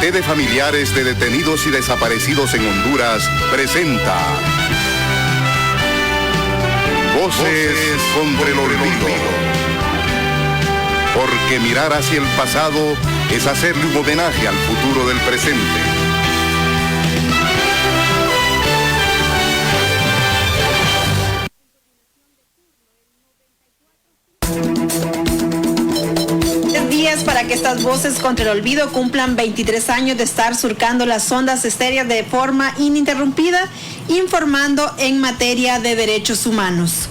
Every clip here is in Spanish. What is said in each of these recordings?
Comité de Familiares de Detenidos y Desaparecidos en Honduras presenta Voces contra el Olvido. Porque mirar hacia el pasado es hacerle un homenaje al futuro del presente. Para que estas voces contra el olvido cumplan 23 años de estar surcando las ondas estéreas de forma ininterrumpida, informando en materia de derechos humanos.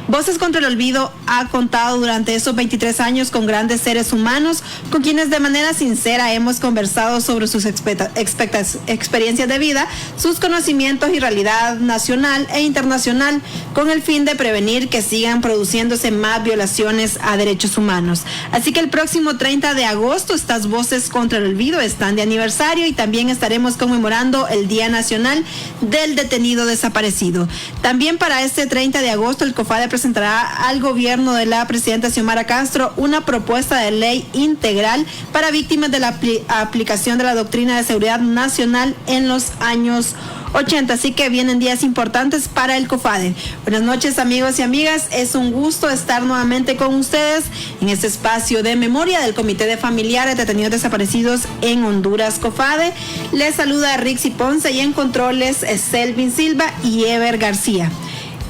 Voces contra el Olvido ha contado durante esos 23 años con grandes seres humanos, con quienes de manera sincera hemos conversado sobre sus experiencias de vida, sus conocimientos y realidad nacional e internacional, con el fin de prevenir que sigan produciéndose más violaciones a derechos humanos. Así que el próximo 30 de agosto estas Voces contra el Olvido están de aniversario y también estaremos conmemorando el Día Nacional del Detenido Desaparecido. También para este 30 de agosto el COFADE presentará al gobierno de la presidenta Xiomara Castro una propuesta de ley integral para víctimas de la aplicación de la doctrina de seguridad nacional en los años 80, así que vienen días importantes para el COFADE. Buenas noches, amigos y amigas, es un gusto estar nuevamente con ustedes en este espacio de memoria del Comité de Familiares de Detenidos Desaparecidos en Honduras, COFADE. Les saluda Rixi Ponce y en controles Selvin Silva y Ever García.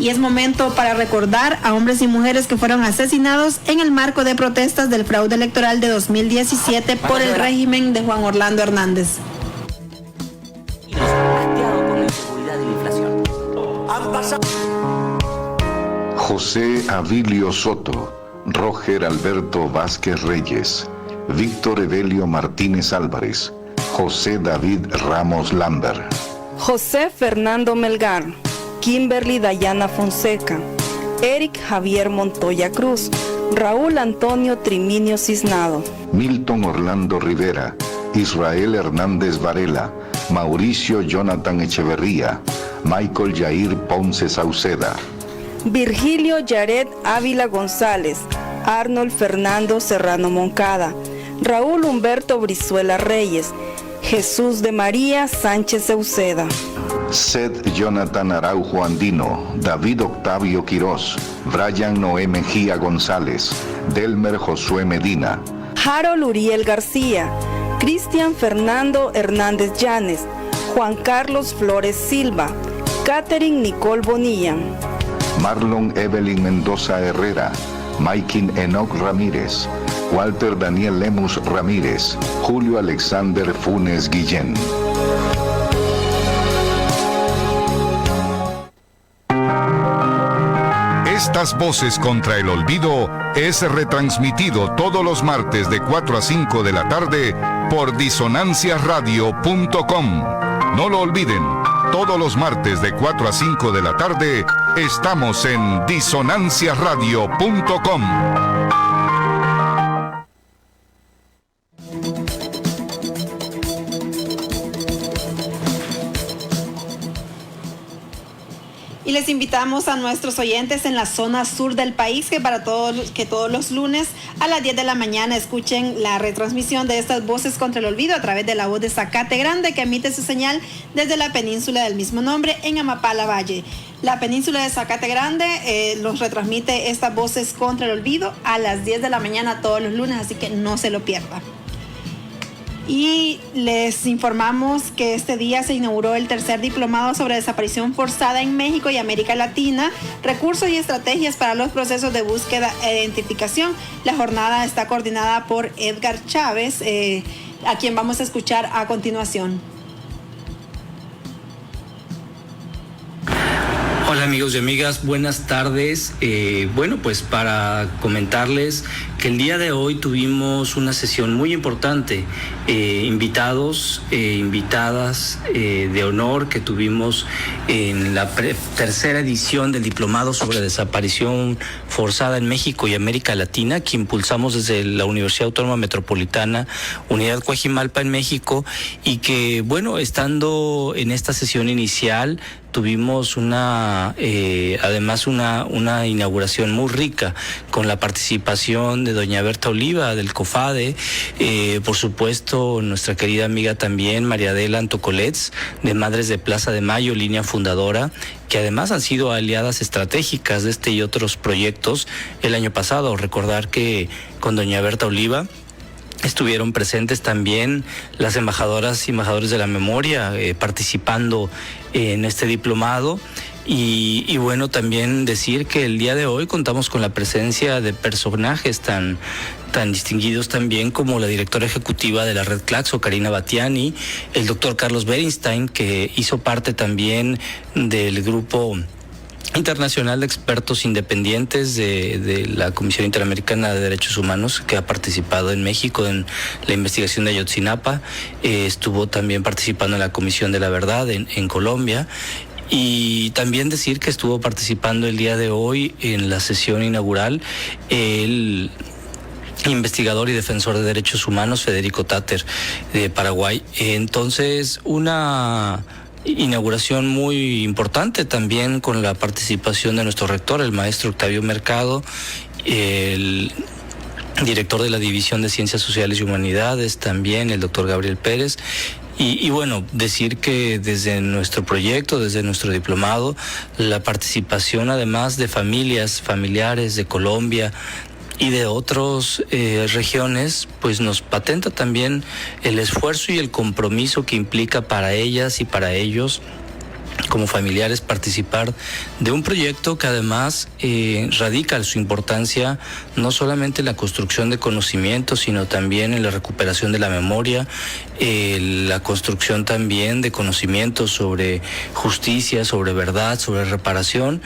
Y es momento para recordar a hombres y mujeres que fueron asesinados en el marco de protestas del fraude electoral de 2017 por el régimen de Juan Orlando Hernández. José Avilio Soto, Roger Alberto Vázquez Reyes, Víctor Evelio Martínez Álvarez, José David Ramos Lambert, José Fernando Melgar, Kimberly Dayana Fonseca, Eric Javier Montoya Cruz, Raúl Antonio Triminio Cisnado, Milton Orlando Rivera, Israel Hernández Varela, Mauricio Jonathan Echeverría, Michael Jair Ponce Sauceda, Virgilio Yaret Ávila González, Arnold Fernando Serrano Moncada, Raúl Humberto Brizuela Reyes, Jesús de María Sánchez Sauceda, Seth Jonathan Araujo Andino, David Octavio Quirós, Brian Noé Mejía González, Delmer Josué Medina, Harold Uriel García, Cristian Fernando Hernández Llanes, Juan Carlos Flores Silva, Catherine Nicole Bonilla, Marlon Evelyn Mendoza Herrera, Maikin Enoch Ramírez, Walter Daniel Lemus Ramírez, Julio Alexander Funes Guillén. Estas Voces contra el Olvido es retransmitido todos los martes de 4 a 5 de la tarde por disonanciasradio.com. No lo olviden, todos los martes de 4 a 5 de la tarde estamos en disonanciasradio.com. Y les invitamos a nuestros oyentes en la zona sur del país que todos los lunes a las 10 de la mañana escuchen la retransmisión de estas Voces contra el Olvido a través de la voz de Zacate Grande, que emite su señal desde la península del mismo nombre en Amapala Valle. La península de Zacate Grande los retransmite estas Voces contra el Olvido a las 10 de la mañana todos los lunes, así que no se lo pierda. Y les informamos que este día se inauguró el tercer diplomado sobre desaparición forzada en México y América Latina, recursos y estrategias para los procesos de búsqueda e identificación. La jornada está coordinada por Edgar Chávez, a quien vamos a escuchar a continuación. Hola amigos y amigas, buenas tardes. Pues para comentarles que el día de hoy tuvimos una sesión muy importante, invitados, invitadas de honor que tuvimos en la tercera edición del Diplomado sobre Desaparición Forzada en México y América Latina, que impulsamos desde la Universidad Autónoma Metropolitana, Unidad Coajimalpa en México, y que, estando en esta sesión inicial, tuvimos además una inauguración muy rica con la participación de doña Berta Oliva del COFADE, por supuesto nuestra querida amiga también María Adela Antocolets de Madres de Plaza de Mayo, línea fundadora, que además han sido aliadas estratégicas de este y otros proyectos el año pasado. Recordar que con doña Berta Oliva estuvieron presentes también las embajadoras y embajadores de la memoria participando en este diplomado. Y bueno, también decir que el día de hoy contamos con la presencia de personajes tan distinguidos también como la directora ejecutiva de la Red Claxo, Karina Batiani, el doctor Carlos Berenstein, que hizo parte también del grupo internacional de expertos independientes de la Comisión Interamericana de Derechos Humanos, que ha participado en México en la investigación de Ayotzinapa, estuvo también participando en la Comisión de la Verdad en Colombia. Y también decir que estuvo participando el día de hoy en la sesión inaugural el investigador y defensor de derechos humanos Federico Tatter de Paraguay. Entonces, una inauguración muy importante también con la participación de nuestro rector, el maestro Octavio Mercado, el director de la División de Ciencias Sociales y Humanidades también, el doctor Gabriel Pérez. Y bueno, decir que desde nuestro proyecto, desde nuestro diplomado, la participación además de familiares de Colombia y de otras regiones, pues nos patenta también el esfuerzo y el compromiso que implica para ellas y para ellos como familiares participar de un proyecto que además radica su importancia no solamente en la construcción de conocimientos, sino también en la recuperación de la memoria, la construcción también de conocimientos sobre justicia, sobre verdad, sobre reparación.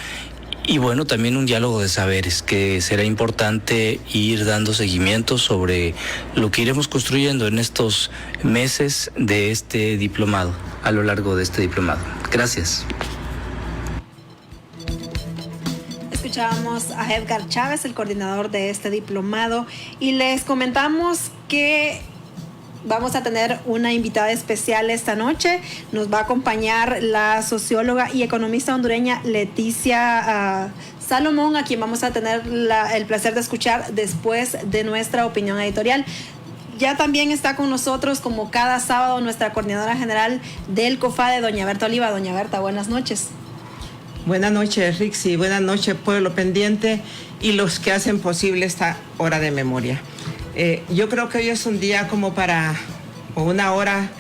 Y bueno, también un diálogo de saberes que será importante ir dando seguimiento sobre lo que iremos construyendo en estos meses de este diplomado, a lo largo de este diplomado. Gracias. Escuchábamos a Edgar Chávez, el coordinador de este diplomado, y les comentamos que vamos a tener una invitada especial esta noche. Nos va a acompañar la socióloga y economista hondureña Leticia Salomón, a quien vamos a tener el placer de escuchar después de nuestra opinión editorial. Ya también está con nosotros, como cada sábado, nuestra coordinadora general del COFADE, doña Berta Oliva. Doña Berta, buenas noches. Buenas noches, Rixi. Buenas noches, pueblo pendiente y los que hacen posible esta hora de memoria. Yo creo que hoy es un día o una hora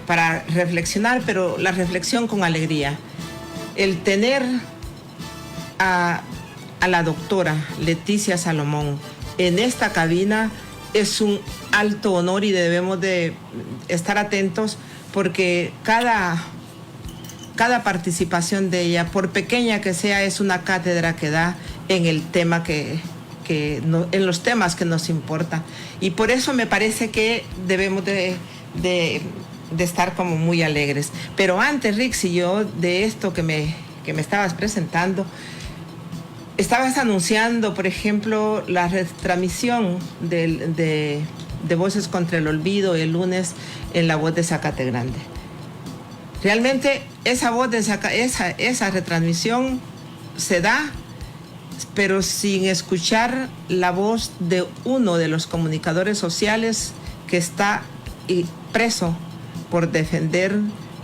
para reflexionar, pero la reflexión con alegría. El tener a la doctora Leticia Salomón en esta cabina es un alto honor y debemos de estar atentos porque cada participación de ella, por pequeña que sea, es una cátedra que da en el tema en los temas que nos importan. Y por eso me parece que debemos de estar como muy alegres. Pero antes, Rixi, yo de esto que me estabas presentando, estabas anunciando, por ejemplo, la retransmisión de Voces contra el Olvido el lunes en La Voz de Zacate Grande. Realmente esa retransmisión se da, pero sin escuchar la voz de uno de los comunicadores sociales que está preso por defender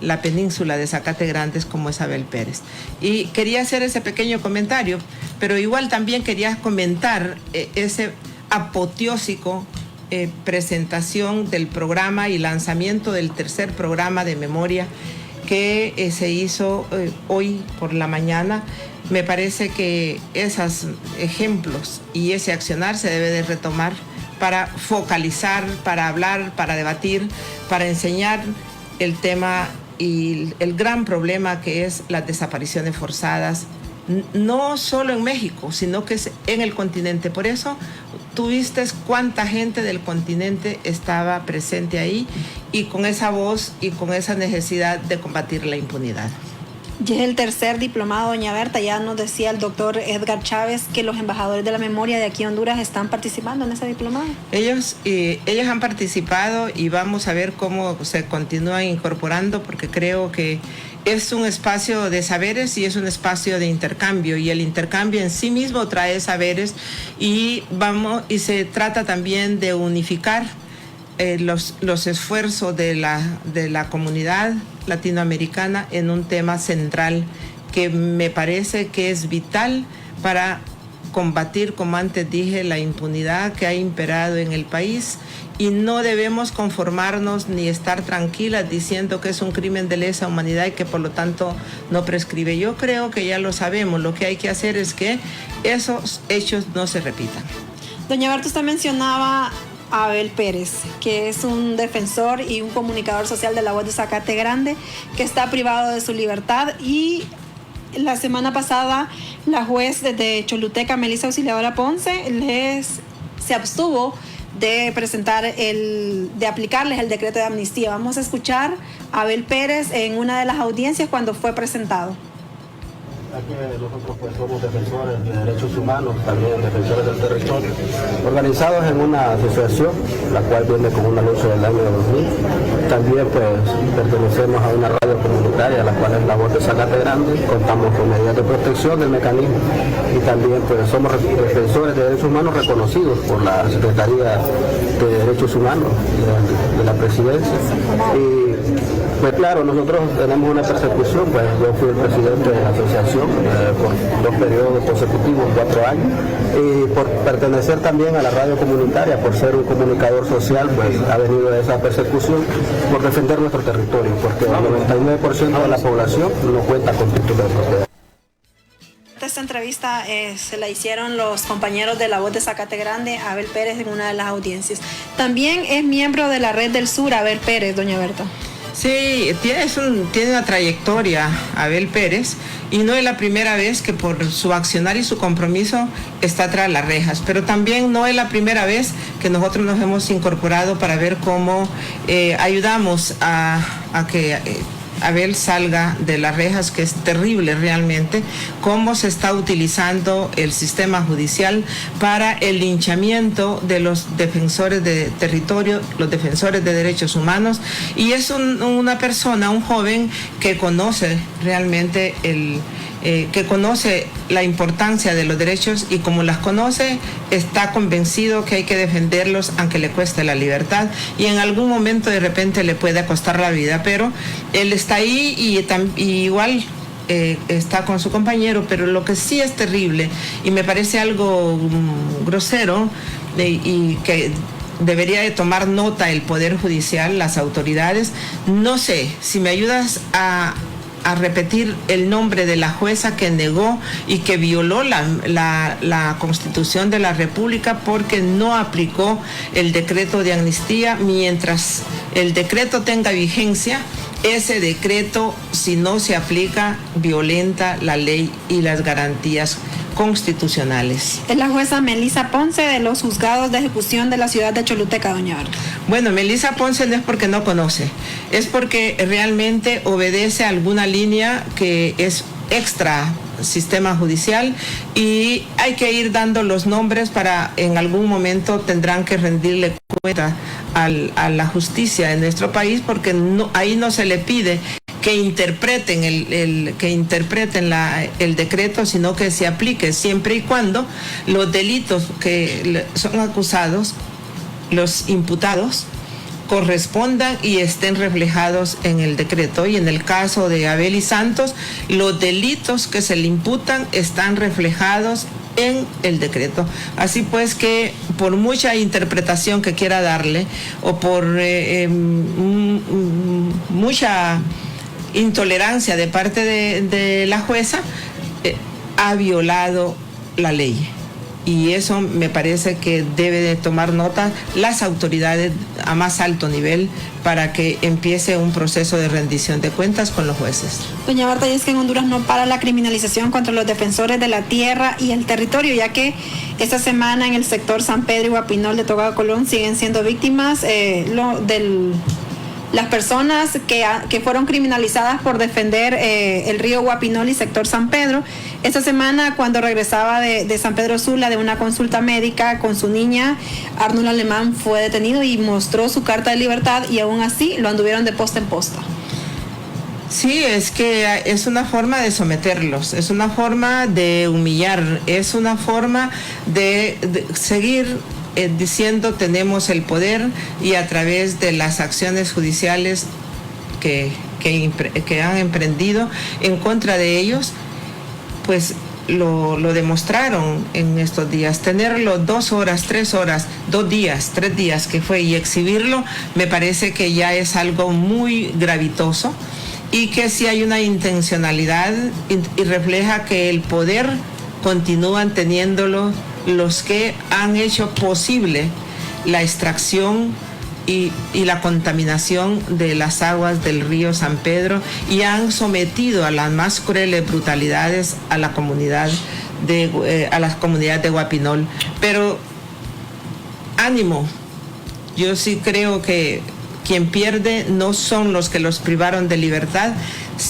la península de Zacate Grandes, como es Abel Pérez. Y quería hacer ese pequeño comentario, pero igual también quería comentar ese apoteósico presentación del programa y lanzamiento del tercer programa de memoria que se hizo hoy por la mañana. Me parece que esos ejemplos y ese accionar se debe de retomar para focalizar, para hablar, para debatir, para enseñar el tema y el gran problema que es las desapariciones forzadas, no solo en México, sino que es en el continente. Por eso tuviste cuánta gente del continente estaba presente ahí y con esa voz y con esa necesidad de combatir la impunidad. Ya es el tercer diplomado, doña Berta. Ya nos decía el doctor Edgar Chávez que los embajadores de la memoria de aquí en Honduras están participando en ese diplomado. Ellos han participado y vamos a ver cómo se continúan incorporando, porque creo que es un espacio de saberes y es un espacio de intercambio, y el intercambio en sí mismo trae saberes y se trata también de unificar los esfuerzos de la comunidad latinoamericana en un tema central que me parece que es vital para combatir, como antes dije, la impunidad que ha imperado en el país, y no debemos conformarnos ni estar tranquilas diciendo que es un crimen de lesa humanidad y que por lo tanto no prescribe. Yo creo que ya lo sabemos, lo que hay que hacer es que esos hechos no se repitan. Doña Berta, usted mencionaba a Abel Pérez, que es un defensor y un comunicador social de La Voz de Zacate Grande, que está privado de su libertad, y la semana pasada la juez de Choluteca, Melissa Auxiliadora Ponce, se abstuvo de de aplicarles el decreto de amnistía. Vamos a escuchar a Abel Pérez en una de las audiencias cuando fue presentado. Aquí nosotros pues somos defensores de derechos humanos, también defensores del territorio, organizados en una asociación, la cual viene con una lucha del año 2000. También pues pertenecemos a una radio comunitaria, la cual es La Voz de Zacate Grande. Contamos con medidas de protección del mecanismo y también pues somos defensores de derechos humanos reconocidos por la Secretaría de Derechos Humanos de la Presidencia. Y pues claro, nosotros tenemos una persecución, pues yo fui el presidente de la asociación por 2 periodos consecutivos, 4 años, y por pertenecer también a la radio comunitaria, por ser un comunicador social, pues ha venido esa persecución por defender nuestro territorio, porque el 99% de la población no cuenta con título de propiedad. Esta entrevista se la hicieron los compañeros de La Voz de Zacate Grande a Abel Pérez en una de las audiencias. También es miembro de la Red del Sur, Abel Pérez, doña Berta. Sí, tiene una trayectoria Abel Pérez, y no es la primera vez que por su accionar y su compromiso está tras las rejas, pero también no es la primera vez que nosotros nos hemos incorporado para ver cómo ayudamos a que Abel salga de las rejas, que es terrible realmente cómo se está utilizando el sistema judicial para el linchamiento de los defensores de territorio, los defensores de derechos humanos, y es una persona, un joven que conoce realmente que conoce la importancia de los derechos, y como las conoce, está convencido que hay que defenderlos aunque le cueste la libertad, y en algún momento de repente le puede costar la vida, pero él está ahí y igual está con su compañero. Pero lo que sí es terrible, y me parece algo grosero, y que debería de tomar nota el Poder Judicial, las autoridades, no sé si me ayudas a repetir el nombre de la jueza que negó y que violó la Constitución de la República, porque no aplicó el decreto de amnistía. Mientras el decreto tenga vigencia, ese decreto, si no se aplica, violenta la ley y las garantías constitucionales. Es la jueza Melissa Ponce de los juzgados de ejecución de la ciudad de Choluteca, doña Berta. Bueno, Melissa Ponce no es porque no conoce, es porque realmente obedece a alguna línea que es extra sistema judicial, y hay que ir dando los nombres para en algún momento tendrán que rendirle cuenta a la justicia en nuestro país, porque ahí no se le pide que interpreten el decreto, sino que se aplique siempre y cuando los delitos que son acusados, los imputados, correspondan y estén reflejados en el decreto. Y en el caso de Abel y Santos, los delitos que se le imputan están reflejados en el decreto. Así pues que por mucha interpretación que quiera darle, o por mucha intolerancia de parte de la jueza, ha violado la ley. Y eso me parece que debe de tomar nota las autoridades a más alto nivel para que empiece un proceso de rendición de cuentas con los jueces. Doña Berta, y es que en Honduras no para la criminalización contra los defensores de la tierra y el territorio, ya que esta semana en el sector San Pedro y Guapinol de Toga Colón siguen siendo víctimas las personas que fueron criminalizadas por defender el río Guapinol y sector San Pedro. Esta semana, cuando regresaba de San Pedro Sula de una consulta médica con su niña, Arnold Alemán fue detenido y mostró su carta de libertad, y aún así lo anduvieron de posta en posta. Sí, es que es una forma de someterlos, es una forma de humillar, es una forma de seguir diciendo tenemos el poder, y a través de las acciones judiciales que han emprendido en contra de ellos, pues lo demostraron en estos días. Tenerlo 2 horas, 3 horas, 2 días, 3 días que fue, y exhibirlo, me parece que ya es algo muy gravitoso, y que sí hay una intencionalidad y refleja que el poder continúan teniéndolo los que han hecho posible la extracción y la contaminación de las aguas del río San Pedro, y han sometido a las más crueles brutalidades a la comunidad de Guapinol. Pero ánimo, yo sí creo que quien pierde no son los que los privaron de libertad.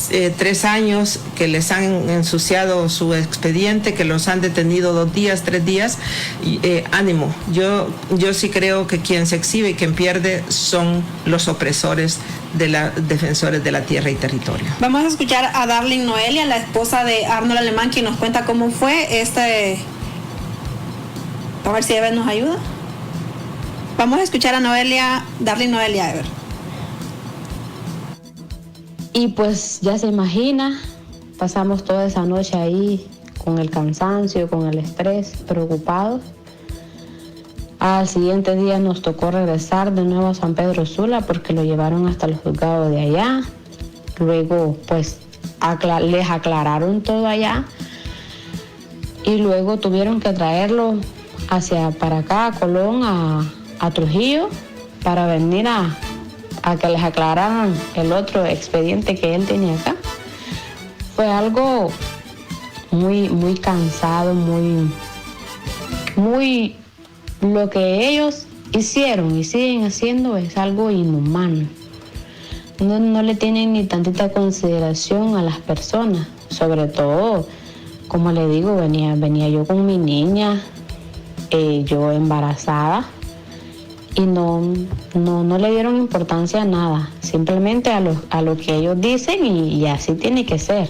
3 años que les han ensuciado su expediente, que los han detenido 2 días, 3 días. Ánimo, yo sí creo que quien se exhibe y quien pierde son los opresores de los defensores de la tierra y territorio. Vamos a escuchar a Darlene Noelia, la esposa de Arnold Alemán, quien nos cuenta cómo fue a ver si Ever nos ayuda. Vamos a escuchar a Darlene Noelia, Ever. Y pues ya se imagina, pasamos toda esa noche ahí con el cansancio, con el estrés, preocupados. Al siguiente día nos tocó regresar de nuevo a San Pedro Sula porque lo llevaron hasta el juzgado de allá. Luego pues les aclararon todo allá, y luego tuvieron que traerlo para acá, a Colón, a Trujillo, para venir a que les aclararan el otro expediente que él tenía acá. Fue algo muy, muy cansado, muy lo que ellos hicieron y siguen haciendo es algo inhumano. No le tienen ni tantita consideración a las personas, sobre todo, como le digo, venía yo con mi niña, yo embarazada, y no le dieron importancia a nada, simplemente a lo que ellos dicen, y así tiene que ser.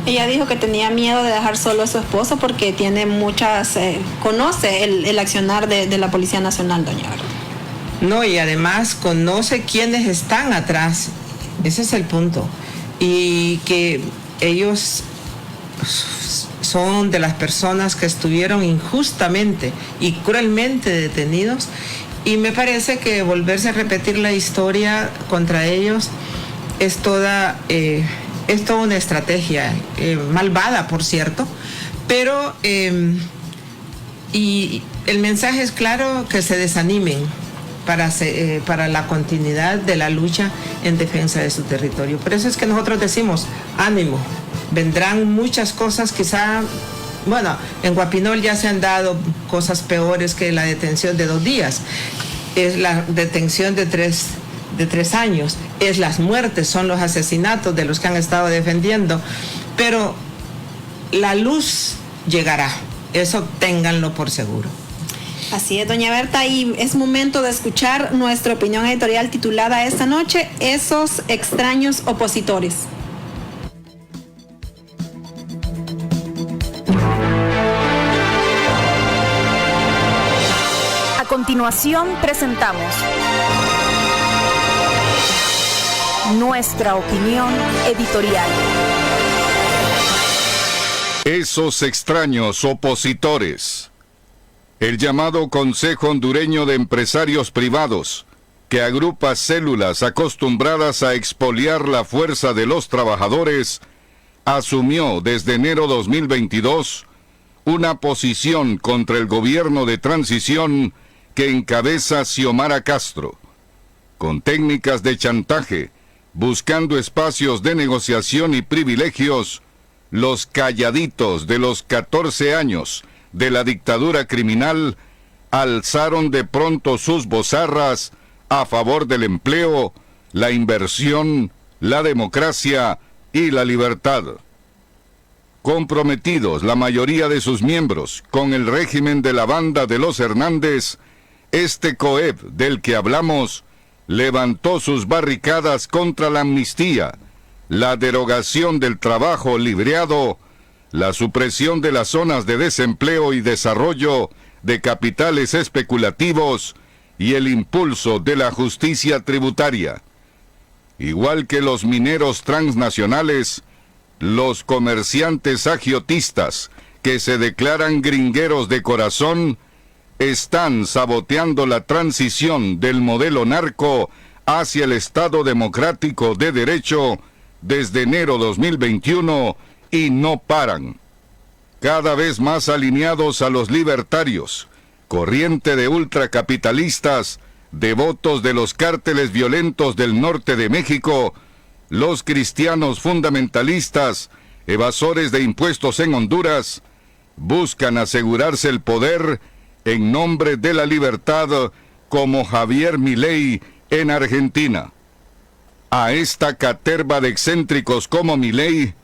Ella dijo que tenía miedo de dejar solo a su esposo porque tiene conoce el accionar de la Policía Nacional, doña Berta. No, y además conoce quiénes están atrás, ese es el punto, y que ellos son de las personas que estuvieron injustamente y cruelmente detenidos, y me parece que volverse a repetir la historia contra ellos es toda una estrategia malvada, por cierto, pero y el mensaje es claro, que se desanimen para la continuidad de la lucha en defensa de su territorio. Por eso es que nosotros decimos, ánimo, vendrán muchas cosas, quizá, bueno, en Guapinol ya se han dado cosas peores que la detención de 2 días, es la detención de 3 años, es las muertes, son los asesinatos de los que han estado defendiendo, pero la luz llegará, eso ténganlo por seguro. Así es, doña Berta, y es momento de escuchar nuestra opinión editorial titulada esta noche, Esos extraños opositores. A continuación presentamos nuestra opinión editorial. Esos extraños opositores. El llamado Consejo Hondureño de Empresarios Privados, que agrupa células acostumbradas a expoliar la fuerza de los trabajadores, asumió desde enero 2022 una posición contra el gobierno de transición que encabeza Xiomara Castro, con técnicas de chantaje, buscando espacios de negociación y privilegios. Los calladitos de los 14 años de la dictadura criminal alzaron de pronto sus bozarras a favor del empleo, la inversión, la democracia y la libertad. Comprometidos la mayoría de sus miembros con el régimen de la banda de los Hernández, este COEP del que hablamos levantó sus barricadas contra la amnistía, la derogación del trabajo libreado, la supresión de las zonas de desempleo y desarrollo de capitales especulativos y el impulso de la justicia tributaria. Igual que los mineros transnacionales, los comerciantes agiotistas que se declaran gringueros de corazón están saboteando la transición del modelo narco hacia el Estado democrático de derecho desde enero 2021 y no paran. Cada vez más alineados a los libertarios, corriente de ultracapitalistas, devotos de los cárteles violentos del norte de México, los cristianos fundamentalistas, evasores de impuestos en Honduras, buscan asegurarse el poder en nombre de la libertad, como Javier Milei en Argentina. A esta caterva de excéntricos como Milei,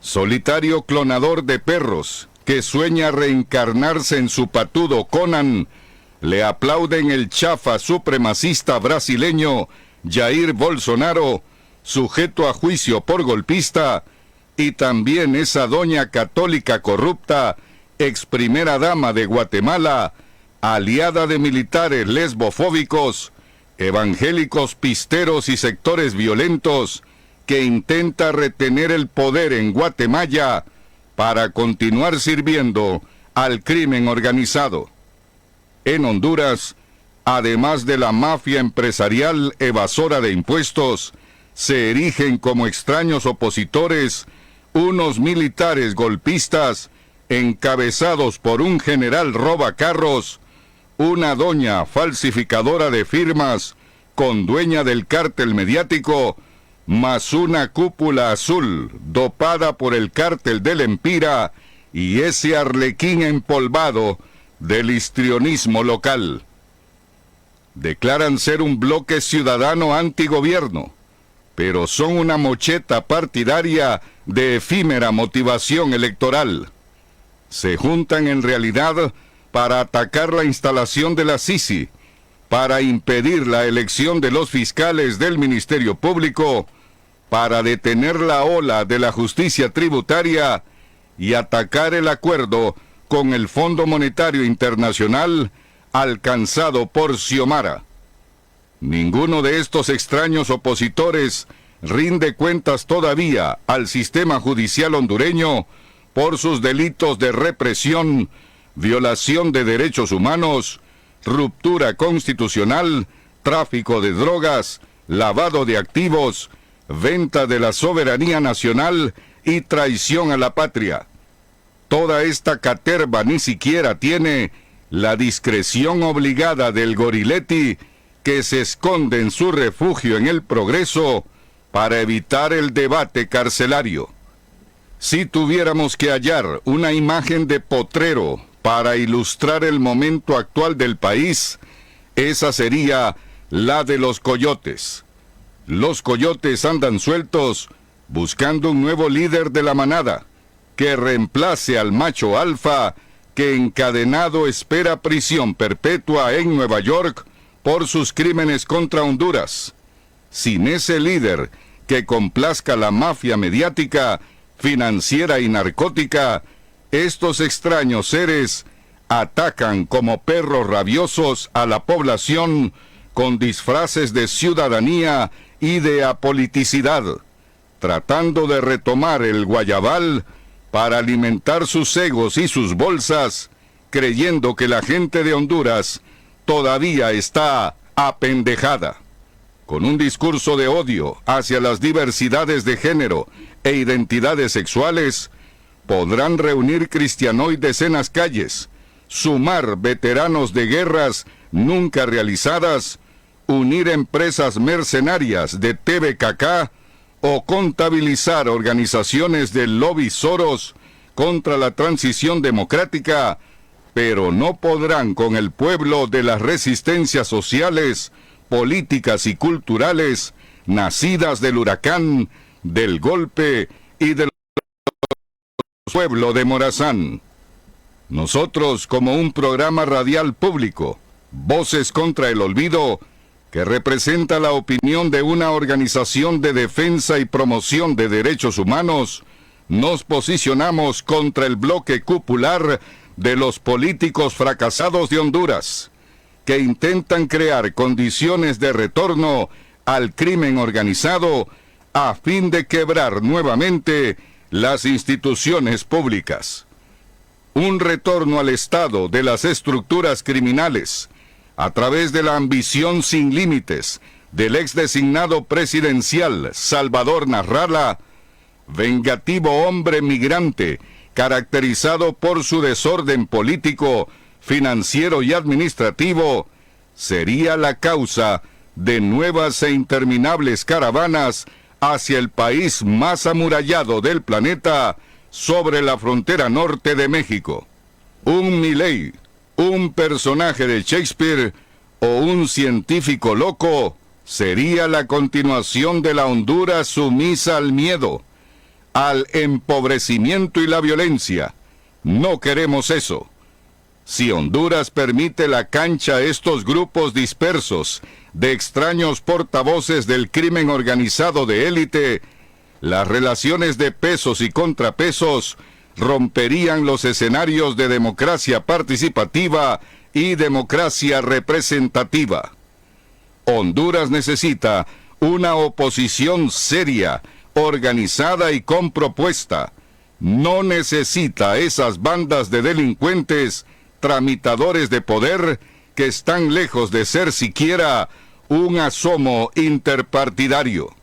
solitario clonador de perros que sueña reencarnarse en su patudo Conan, le aplauden el chafa supremacista brasileño Jair Bolsonaro, sujeto a juicio por golpista, y también esa doña católica corrupta, ex primera dama de Guatemala, aliada de militares lesbofóbicos, evangélicos pisteros y sectores violentos, que intenta retener el poder en Guatemala para continuar sirviendo al crimen organizado. En Honduras, además de la mafia empresarial evasora de impuestos, se erigen como extraños opositores unos militares golpistas encabezados por un general robacarros, una doña falsificadora de firmas con dueña del cártel mediático, más una cúpula azul dopada por el cártel del Empira y ese arlequín empolvado del histrionismo local. Declaran ser un bloque ciudadano antigobierno, pero son una mocheta partidaria de efímera motivación electoral. Se juntan en realidad para atacar la instalación de la Sisi, para impedir la elección de los fiscales del Ministerio Público, para detener la ola de la justicia tributaria y atacar el acuerdo con el Fondo Monetario Internacional alcanzado por Xiomara. Ninguno de estos extraños opositores rinde cuentas todavía al sistema judicial hondureño por sus delitos de represión, violación de derechos humanos, ruptura constitucional, tráfico de drogas, lavado de activos, venta de la soberanía nacional y traición a la patria. Toda esta caterva ni siquiera tiene la discreción obligada del goriletti que se esconde en su refugio en el Progreso para evitar el debate carcelario. Si tuviéramos que hallar una imagen de potrero para ilustrar el momento actual del país, esa sería la de los coyotes. Los coyotes andan sueltos buscando un nuevo líder de la manada que reemplace al macho alfa que encadenado espera prisión perpetua en Nueva York por sus crímenes contra Honduras. Sin ese líder que complazca la mafia mediática, financiera y narcótica, estos extraños seres atacan como perros rabiosos a la población con disfraces de ciudadanía y de apoliticidad, tratando de retomar el guayabal para alimentar sus egos y sus bolsas, creyendo que la gente de Honduras todavía está apendejada. Con un discurso de odio hacia las diversidades de género e identidades sexuales, podrán reunir cristianoides en las calles, sumar veteranos de guerras nunca realizadas, unir empresas mercenarias de TVKK o contabilizar organizaciones del lobby Soros contra la transición democrática, pero no podrán con el pueblo de las resistencias sociales políticas y culturales nacidas del huracán, del golpe y del pueblo de Morazán. Nosotros, como un programa radial público, Voces contra el Olvido, que representa la opinión de una organización de defensa y promoción de derechos humanos, nos posicionamos contra el bloque cupular de los políticos fracasados de Honduras, que intentan crear condiciones de retorno al crimen organizado a fin de quebrar nuevamente las instituciones públicas. Un retorno al estado de las estructuras criminales a través de la ambición sin límites del ex designado presidencial Salvador Narrala, vengativo hombre migrante caracterizado por su desorden político, financiero y administrativo, sería la causa de nuevas e interminables caravanas hacia el país más amurallado del planeta sobre la frontera norte de México. Un Milei, un personaje de Shakespeare o un científico loco sería la continuación de la Honduras sumisa al miedo, al empobrecimiento y la violencia. No queremos eso. Si Honduras permite la cancha a estos grupos dispersos de extraños portavoces del crimen organizado de élite, las relaciones de pesos y contrapesos romperían los escenarios de democracia participativa y democracia representativa. Honduras necesita una oposición seria, organizada y con propuesta. No necesita esas bandas de delincuentes, tramitadores de poder, que están lejos de ser siquiera un asomo interpartidario.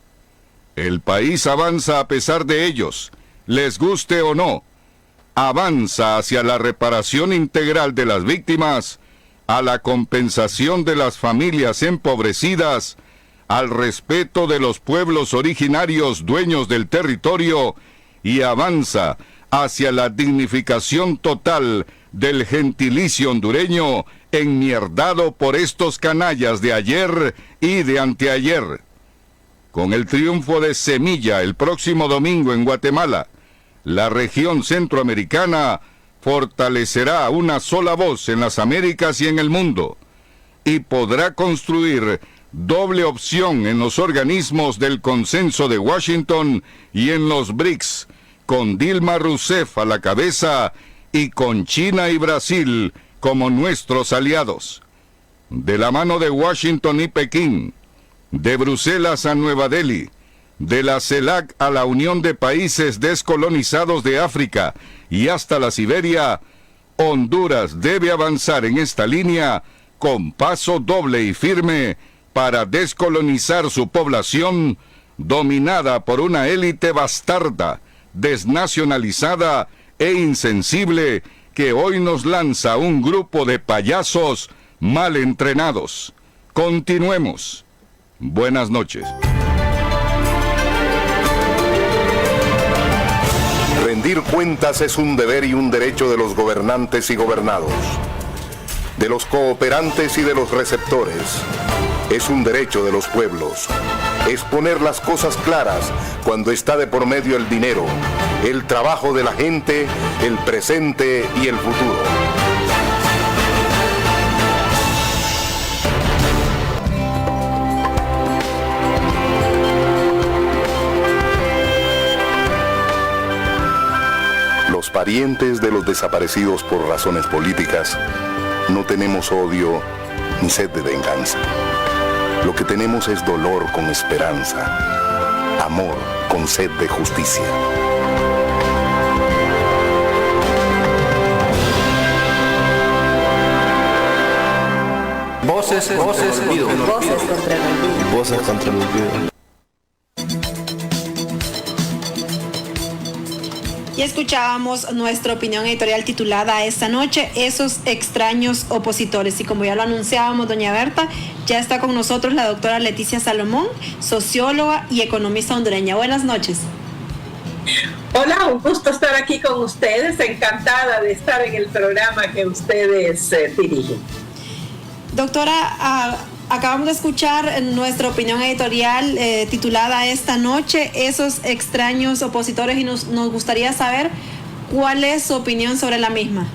El país avanza a pesar de ellos, les guste o no. Avanza hacia la reparación integral de las víctimas, a la compensación de las familias empobrecidas, al respeto de los pueblos originarios dueños del territorio y avanza hacia la dignificación total del gentilicio hondureño enmierdado por estos canallas de ayer y de anteayer. Con el triunfo de Semilla el próximo domingo en Guatemala, la región centroamericana fortalecerá una sola voz en las Américas y en el mundo, y podrá construir doble opción en los organismos del Consenso de Washington y en los BRICS, con Dilma Rousseff a la cabeza y con China y Brasil como nuestros aliados. De la mano de Washington y Pekín, de Bruselas a Nueva Delhi, de la CELAC a la Unión de Países Descolonizados de África y hasta la Siberia, Honduras debe avanzar en esta línea con paso doble y firme para descolonizar su población dominada por una élite bastarda, desnacionalizada e insensible que hoy nos lanza un grupo de payasos mal entrenados. Continuemos. Buenas noches. Rendir cuentas es un deber y un derecho de los gobernantes y gobernados, de los cooperantes y de los receptores. Es un derecho de los pueblos. Es poner las cosas claras cuando está de por medio el dinero, el trabajo de la gente, el presente y el futuro. Los parientes de los desaparecidos por razones políticas no tenemos odio ni sed de venganza. Lo que tenemos es dolor con esperanza, amor con sed de justicia. Voces contra el olvido. Voces contra el olvido. Y escuchábamos nuestra opinión editorial titulada esta noche, Esos extraños opositores. Y como ya lo anunciábamos, doña Berta, ya está con nosotros la doctora Leticia Salomón, socióloga y economista hondureña. Buenas noches. Hola, un gusto estar aquí con ustedes, encantada de estar en el programa que ustedes dirigen. Doctora, Acabamos de escuchar nuestra opinión editorial titulada esta noche, Esos extraños opositores, y nos gustaría saber cuál es su opinión sobre la misma.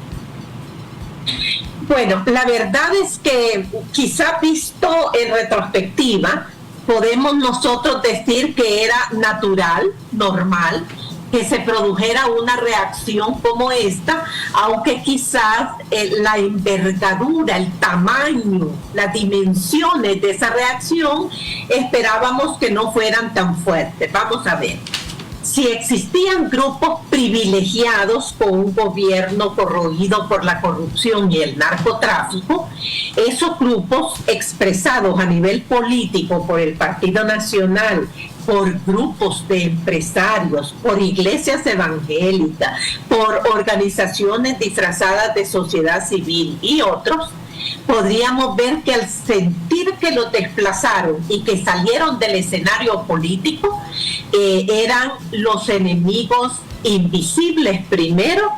Bueno, la verdad es que quizá visto en retrospectiva, podemos nosotros decir que era natural, normal, que se produjera una reacción como esta, aunque quizás la envergadura, el tamaño, las dimensiones de esa reacción esperábamos que no fueran tan fuertes. Vamos a ver. Si existían grupos privilegiados con un gobierno corroído por la corrupción y el narcotráfico, esos grupos expresados a nivel político por el Partido Nacional, por grupos de empresarios, por iglesias evangélicas, por organizaciones disfrazadas de sociedad civil y otros, podríamos ver que al sentir que los desplazaron y que salieron del escenario político, eran los enemigos invisibles primero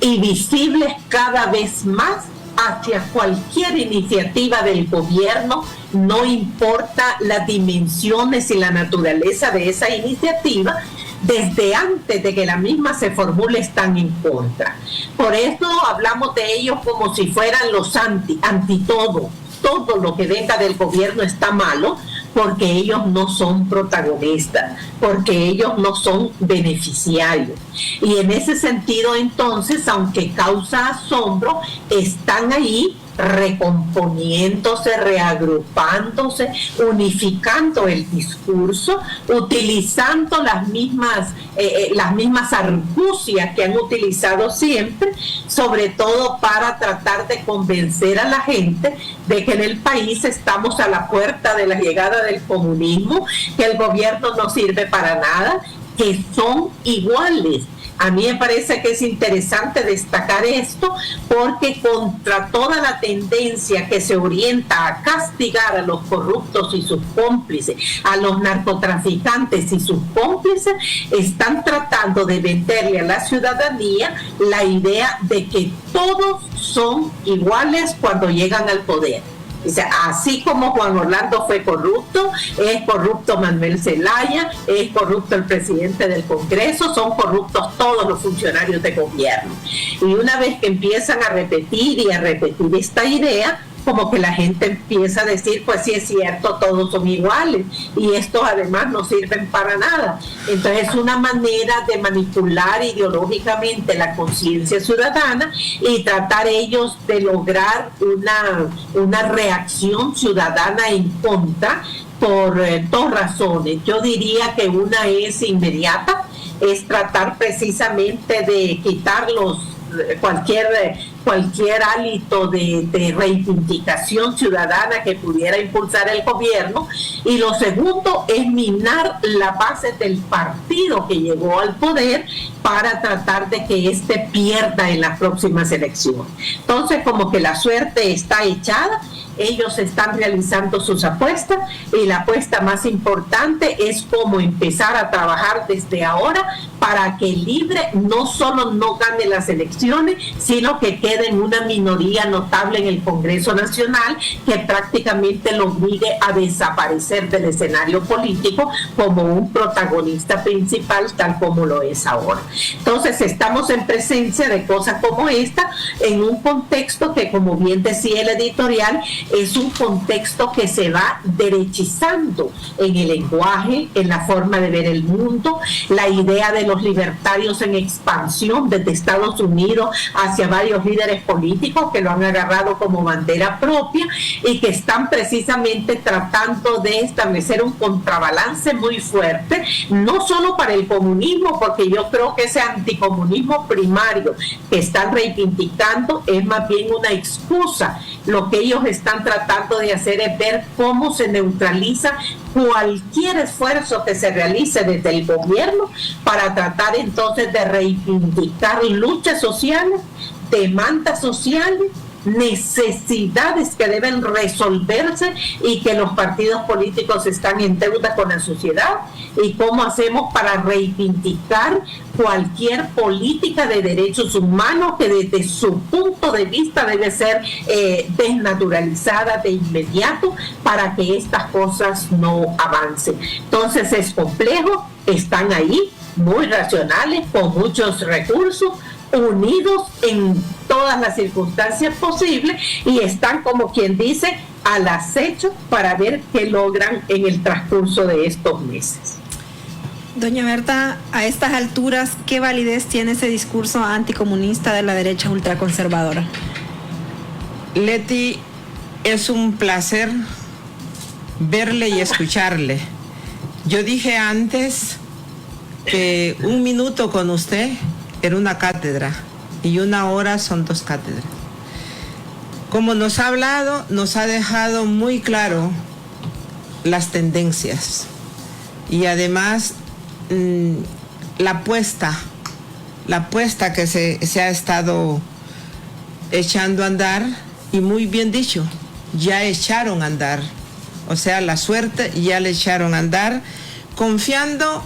y visibles cada vez más hacia cualquier iniciativa del gobierno, no importa las dimensiones y la naturaleza de esa iniciativa, desde antes de que la misma se formule están en contra. Por eso hablamos de ellos como si fueran los anti todo. Todo lo que venga del gobierno está malo, porque ellos no son protagonistas, porque ellos no son beneficiarios. Y en ese sentido, entonces, aunque causa asombro, están ahí recomponiéndose, reagrupándose, unificando el discurso, utilizando las mismas argucias que han utilizado siempre, sobre todo para tratar de convencer a la gente de que en el país estamos a la puerta de la llegada del comunismo, que el gobierno no sirve para nada, que son iguales. A mí me parece que es interesante destacar esto, porque contra toda la tendencia que se orienta a castigar a los corruptos y sus cómplices, a los narcotraficantes y sus cómplices, están tratando de venderle a la ciudadanía la idea de que todos son iguales cuando llegan al poder. O sea, así como Juan Orlando fue corrupto, es corrupto Manuel Zelaya, es corrupto el presidente del Congreso, son corruptos todos los funcionarios de gobierno. Y una vez que empiezan a repetir esta idea, como que la gente empieza a decir, pues sí es cierto, todos son iguales y estos además no sirven para nada. Entonces es una manera de manipular ideológicamente la conciencia ciudadana y tratar ellos de lograr una reacción ciudadana en contra por dos razones. Yo diría que una es inmediata, es tratar precisamente de quitarlos cualquier hálito de reivindicación ciudadana que pudiera impulsar el gobierno, y lo segundo es minar la base del partido que llegó al poder para tratar de que éste pierda en las próximas elecciones. Entonces, como que la suerte está echada, ellos están realizando sus apuestas, y la apuesta más importante es cómo empezar a trabajar desde ahora para que el Libre no solo no gane las elecciones, sino que quede en una minoría notable en el Congreso Nacional, que prácticamente lo obligue a desaparecer del escenario político como un protagonista principal, tal como lo es ahora. Entonces estamos en presencia de cosas como esta, en un contexto que, como bien decía el editorial, es un contexto que se va derechizando en el lenguaje, en la forma de ver el mundo, la idea de los libertarios en expansión desde Estados Unidos hacia varios líderes políticos que lo han agarrado como bandera propia y que están precisamente tratando de establecer un contrabalance muy fuerte, no solo para el comunismo, porque yo creo que ese anticomunismo primario que están reivindicando es más bien una excusa. Lo que ellos están tratando de hacer es ver cómo se neutraliza cualquier esfuerzo que se realice desde el gobierno para tratar entonces de reivindicar luchas sociales, demandas sociales, necesidades que deben resolverse y que los partidos políticos están en deuda con la sociedad, y cómo hacemos para reivindicar cualquier política de derechos humanos que desde su punto de vista debe ser desnaturalizada de inmediato para que estas cosas no avancen. Entonces es complejo, están ahí, muy racionales, con muchos recursos, unidos en todas las circunstancias posibles, y están, como quien dice, al acecho para ver qué logran en el transcurso de estos meses. Doña Berta, a estas alturas, ¿qué validez tiene ese discurso anticomunista de la derecha ultraconservadora? Leti, es un placer verle y escucharle. Yo dije antes que 1 minuto con usted era una cátedra y 1 hora son 2 cátedras. Como nos ha hablado, nos ha dejado muy claro las tendencias y además la apuesta que se ha estado echando a andar, y muy bien dicho, ya echaron a andar, o sea, la suerte ya le echaron a andar, confiando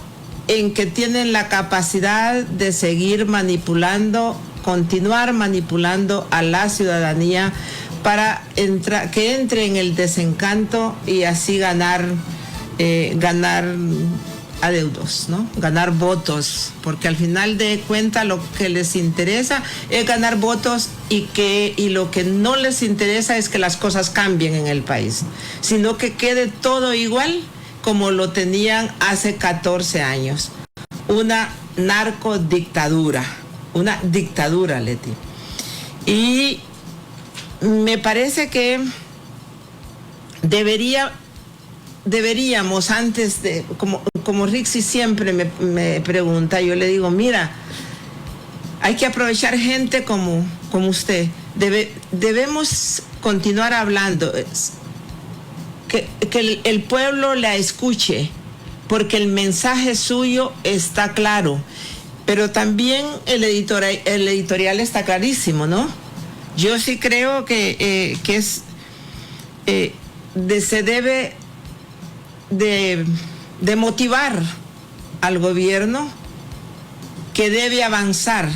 en que tienen la capacidad de seguir manipulando, continuar manipulando a la ciudadanía para que entre en el desencanto y así ganar adeudos, ¿no? Ganar votos, porque al final de cuentas lo que les interesa es ganar votos, y lo que no les interesa es que las cosas cambien en el país, sino que quede todo igual como lo tenían hace 14 años. Una narcodictadura, una dictadura, Leti. Y me parece que deberíamos antes de, como Rixi siempre me pregunta, yo le digo, mira, hay que aprovechar gente como usted. Debemos continuar hablando, que el pueblo la escuche, porque el mensaje suyo está claro, pero también el editorial está clarísimo, ¿no? Yo sí creo que se debe de motivar al gobierno, que debe avanzar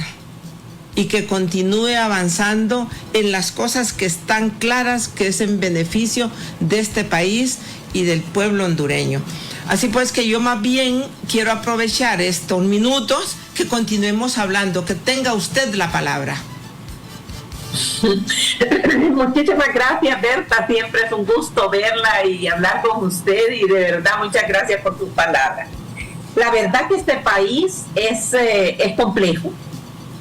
y que continúe avanzando en las cosas que están claras, que es en beneficio de este país y del pueblo hondureño. Así pues que yo más bien quiero aprovechar estos minutos que continuemos hablando, que tenga usted la palabra. Muchísimas gracias, Berta, siempre es un gusto verla y hablar con usted, y de verdad muchas gracias por tus palabras. La verdad que este país es complejo.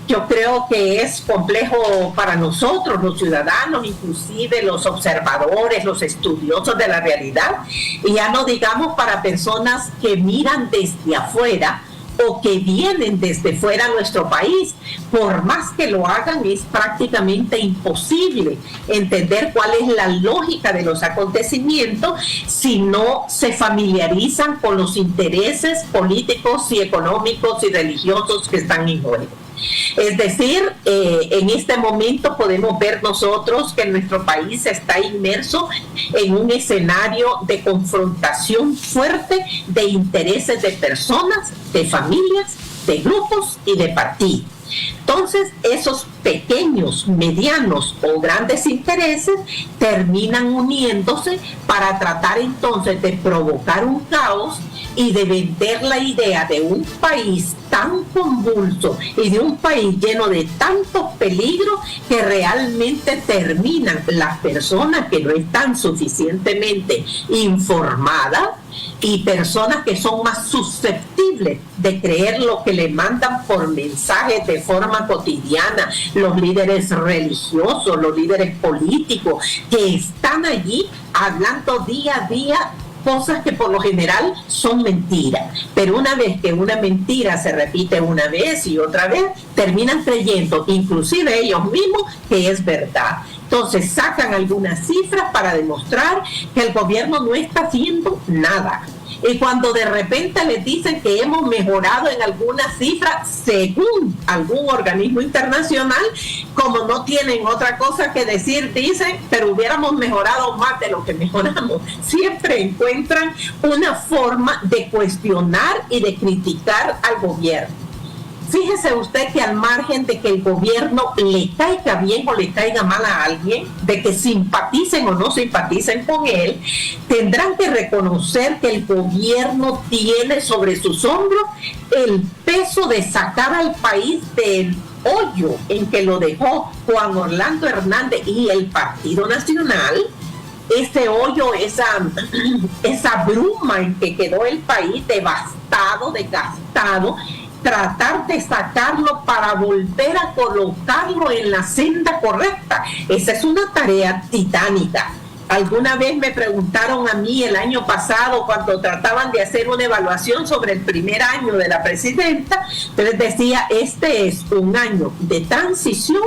Yo creo que es complejo para nosotros, los ciudadanos, inclusive los observadores, los estudiosos de la realidad, y ya no digamos para personas que miran desde afuera o que vienen desde fuera a nuestro país. Por más que lo hagan, es prácticamente imposible entender cuál es la lógica de los acontecimientos si no se familiarizan con los intereses políticos y económicos y religiosos que están en juego. Es decir, en este momento podemos ver nosotros que nuestro país está inmerso en un escenario de confrontación fuerte de intereses de personas, de familias, de grupos y de partidos. Entonces, esos pequeños, medianos o grandes intereses terminan uniéndose para tratar entonces de provocar un caos y de vender la idea de un país tan convulso y de un país lleno de tantos peligros que realmente terminan las personas que no están suficientemente informadas y personas que son más susceptibles de creer lo que le mandan por mensajes de forma cotidiana, los líderes religiosos, los líderes políticos que están allí hablando día a día cosas que por lo general son mentiras, pero una vez que una mentira se repite una vez y otra vez, terminan creyendo, inclusive ellos mismos, que es verdad. Entonces sacan algunas cifras para demostrar que el gobierno no está haciendo nada, Y cuando de repente les dicen que hemos mejorado en algunas cifras, según algún organismo internacional, como no tienen otra cosa que decir, dicen, pero hubiéramos mejorado más de lo que mejoramos. Siempre encuentran una forma de cuestionar y de criticar al gobierno. Fíjese usted que al margen de que el gobierno le caiga bien o le caiga mal a alguien, de que simpaticen o no simpaticen con él, tendrán que reconocer que el gobierno tiene sobre sus hombros el peso de sacar al país del hoyo en que lo dejó Juan Orlando Hernández y el Partido Nacional. Ese hoyo, esa bruma en que quedó el país devastado, desgastado, tratar de sacarlo para volver a colocarlo en la senda correcta. Esa es una tarea titánica. Alguna vez me preguntaron a mí el año pasado, cuando trataban de hacer una evaluación sobre el primer año de la presidenta, les decía, este es un año de transición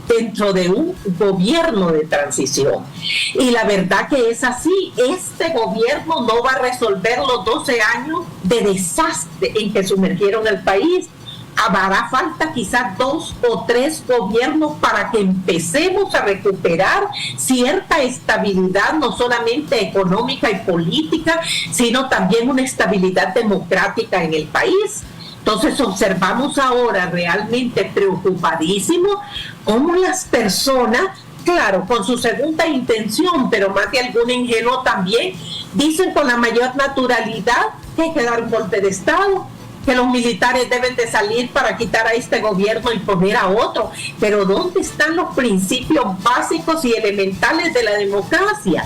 dentro de un gobierno de transición. Y la verdad que es así. Este gobierno no va a resolver los 12 años de desastre en que sumergieron el país. Hará falta quizás 2 o 3 gobiernos para que empecemos a recuperar cierta estabilidad, no solamente económica y política, sino también una estabilidad democrática en el país. Entonces observamos ahora realmente preocupadísimos cómo las personas, claro, con su segunda intención, pero más de algún ingenuo también, dicen con la mayor naturalidad que hay que dar un golpe de Estado, que los militares deben de salir para quitar a este gobierno y poner a otro. Pero ¿dónde están los principios básicos y elementales de la democracia?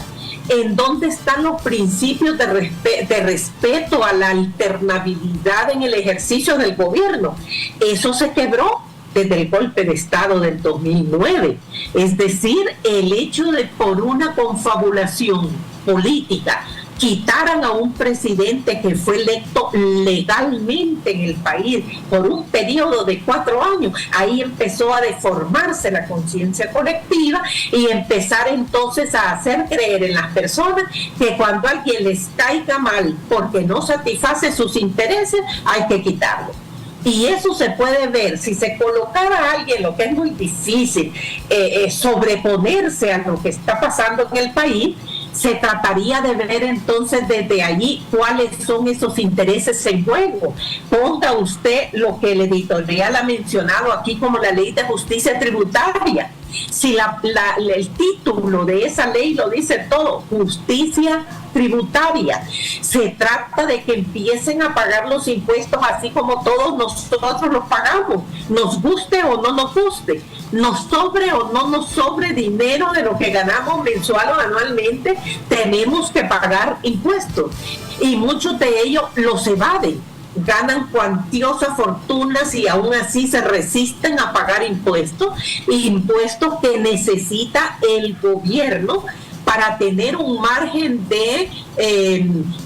¿En dónde están los principios de respeto a la alternabilidad en el ejercicio del gobierno? Eso se quebró desde el golpe de Estado del 2009. Es decir, el hecho de por una confabulación política quitaran a un presidente que fue electo legalmente en el país por un periodo de 4 años, ahí empezó a deformarse la conciencia colectiva y empezar entonces a hacer creer en las personas que cuando alguien les caiga mal porque no satisface sus intereses, hay que quitarlo. Y eso se puede ver si se colocara a alguien, lo que es muy difícil, sobreponerse a lo que está pasando en el país. Se trataría de ver entonces desde allí cuáles son esos intereses en juego. Ponga usted lo que el editorial ha mencionado aquí como la ley de justicia tributaria. Si el título de esa ley lo dice todo, justicia tributaria. Se trata de que empiecen a pagar los impuestos así como todos nosotros los pagamos, nos guste o no nos guste, nos sobre o no nos sobre dinero de lo que ganamos mensual o anualmente, tenemos que pagar impuestos. Y muchos de ellos los evaden, ganan cuantiosas fortunas y aún así se resisten a pagar impuestos que necesita el gobierno para tener un margen de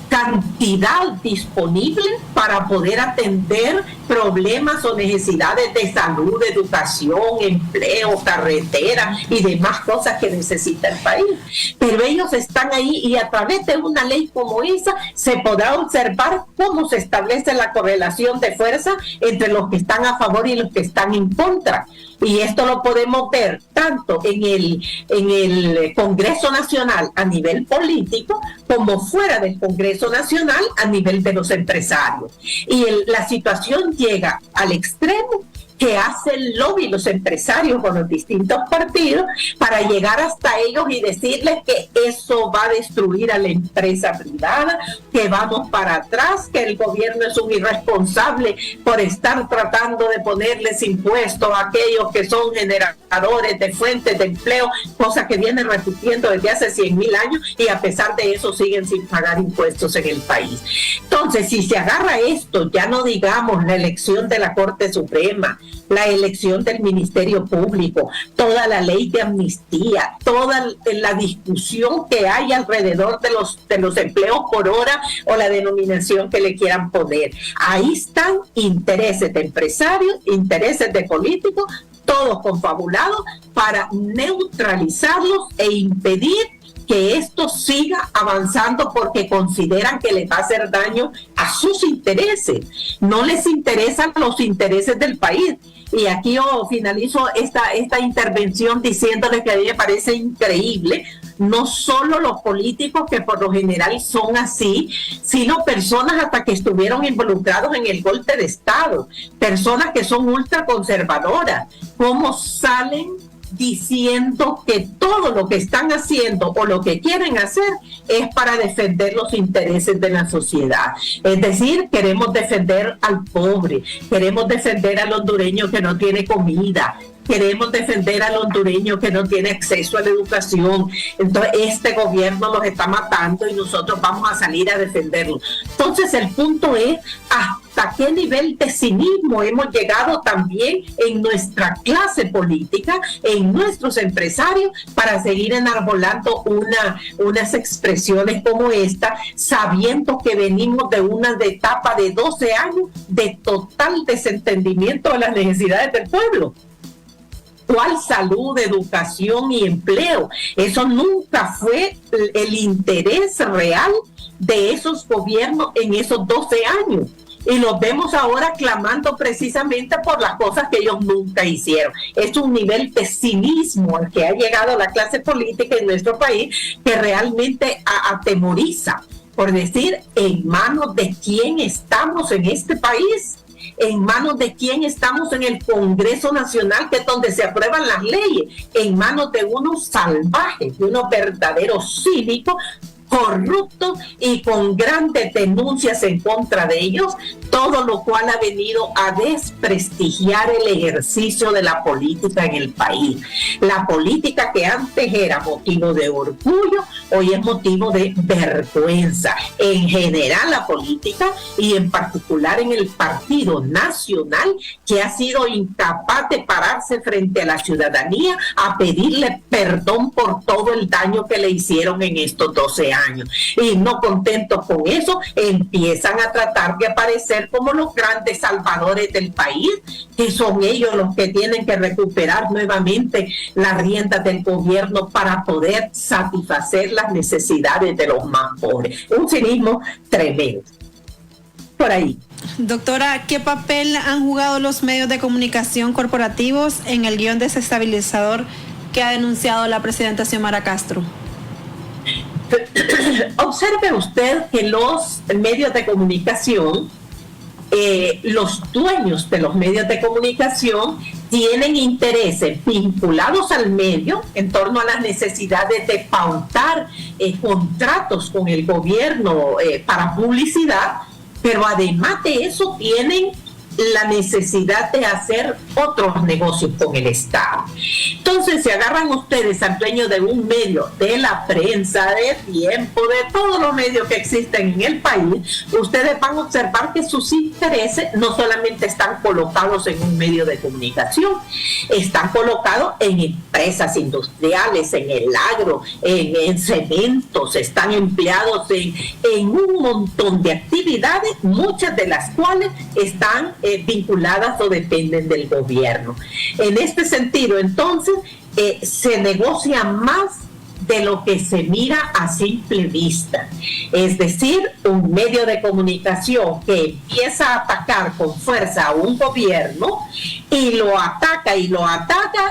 cantidad disponible para poder atender problemas o necesidades de salud, educación, empleo, carretera y demás cosas que necesita el país. Pero ellos están ahí y a través de una ley como esa se podrá observar cómo se establece la correlación de fuerza entre los que están a favor y los que están en contra. Y esto lo podemos ver tanto en el Congreso Nacional a nivel político como fuera del Congreso Nacional a nivel de los empresarios. Y la situación llega al extremo que hacen lobby los empresarios con los distintos partidos para llegar hasta ellos y decirles que eso va a destruir a la empresa privada, que vamos para atrás, que el gobierno es un irresponsable por estar tratando de ponerles impuestos a aquellos que son generadores de fuentes de empleo, cosa que vienen repitiendo desde hace 100,000 años y a pesar de eso siguen sin pagar impuestos en el país. Entonces, si se agarra esto, ya no digamos la elección de la Corte Suprema, la elección del Ministerio Público, toda la ley de amnistía, toda la discusión que hay alrededor de los empleos por hora o la denominación que le quieran poner. Ahí están intereses de empresarios, intereses de políticos, todos confabulados para neutralizarlos e impedir que esto siga avanzando porque consideran que les va a hacer daño a sus intereses. No les interesan los intereses del país. Y aquí yo finalizo esta intervención diciéndoles que a mí me parece increíble, no solo los políticos que por lo general son así, sino personas hasta que estuvieron involucrados en el golpe de Estado, personas que son ultraconservadoras, cómo salen diciendo que todo lo que están haciendo o lo que quieren hacer es para defender los intereses de la sociedad. Es decir, queremos defender al pobre, queremos defender al hondureño que no tiene comida, queremos defender al hondureño que no tiene acceso a la educación. Entonces este gobierno los está matando y nosotros vamos a salir a defenderlo. Entonces el punto es hasta qué nivel de cinismo hemos llegado también en nuestra clase política, en nuestros empresarios, para seguir enarbolando unas expresiones como esta, sabiendo que venimos de una etapa de 12 años de total desentendimiento de las necesidades del pueblo. ¿Cuál salud, educación y empleo? Eso nunca fue el interés real de esos gobiernos en esos 12 años. Y los vemos ahora clamando precisamente por las cosas que ellos nunca hicieron. Es un nivel de cinismo al que ha llegado la clase política en nuestro país que realmente atemoriza. Por decir, ¿en manos de quién estamos en este país? ¿En manos de quién estamos en el Congreso Nacional, que es donde se aprueban las leyes? En manos de unos salvajes, de unos verdaderos cínicos, corruptos y con grandes denuncias en contra de ellos, todo lo cual ha venido a desprestigiar el ejercicio de la política en el país. La política que antes era motivo de orgullo, hoy es motivo de vergüenza. En general la política y en particular en el Partido Nacional, que ha sido incapaz de pararse frente a la ciudadanía a pedirle perdón por todo el daño que le hicieron en estos 12 años. Y no contentos con eso, empiezan a tratar de aparecer como los grandes salvadores del país, que son ellos los que tienen que recuperar nuevamente las riendas del gobierno para poder satisfacer las necesidades de los más pobres. Un cinismo tremendo. Por ahí. Doctora, ¿qué papel han jugado los medios de comunicación corporativos en el guión desestabilizador que ha denunciado la presidenta Xiomara Castro? Observe usted que los medios de comunicación, los dueños de los medios de comunicación tienen intereses vinculados al medio en torno a las necesidades de pautar contratos con el gobierno para publicidad, pero además de eso tienen la necesidad de hacer otros negocios con el Estado. Entonces, si agarran ustedes al dueño de un medio, de la prensa, de Tiempo, de todos los medios que existen en el país, ustedes van a observar que sus intereses no solamente están colocados en un medio de comunicación, están colocados en empresas industriales, en el agro, en cementos, están empleados en un montón de actividades, muchas de las cuales están vinculadas o dependen del gobierno. En este sentido, entonces, se negocia más de lo que se mira a simple vista. Es decir, un medio de comunicación que empieza a atacar con fuerza a un gobierno y lo ataca